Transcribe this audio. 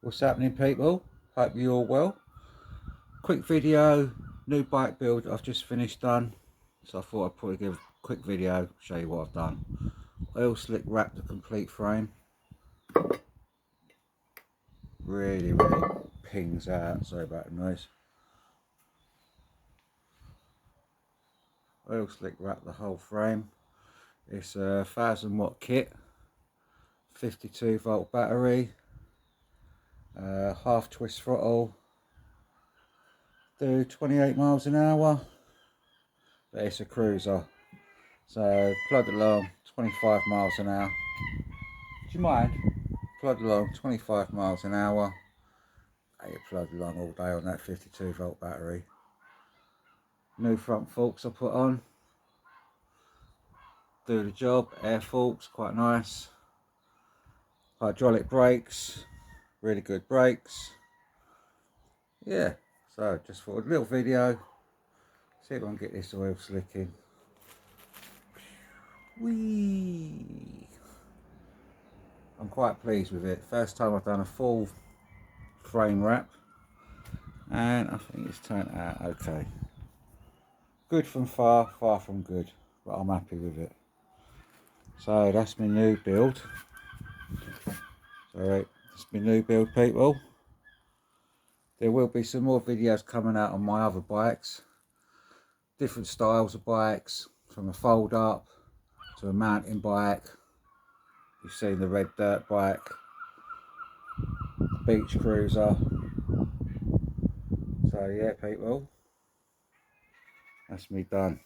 What's happening, people? Hope you're all well. Quick video, new bike build I've just finished done, so I thought I'd probably give a quick video, show you what I've done. Oil slick wrap the complete frame. Really pings out, sorry about the noise. Oil slick wrap the whole frame. It's a 1000-watt kit, 52-volt battery, half twist throttle, do 28 miles an hour, but it's a cruiser, so plod along 25 miles an hour. Do you mind? Plod along 25 miles an hour. You plod along all day on that 52-volt battery. New front forks I put on, do the job. Air forks, quite nice. Hydraulic brakes, really good brakes. Yeah, so just for a little video, see if I can get this oil slicking. Whee! I'm quite pleased with it. First time I've done a full frame wrap, and I think it's turned out okay. Good from far from good, but I'm happy with it. So that's my new build. Sorry, that's my new build, people. There will be some more videos coming out on my other bikes. Different styles of bikes, from a fold up to a mountain bike. You've seen the red dirt bike, beach cruiser. So yeah, people, that's me done.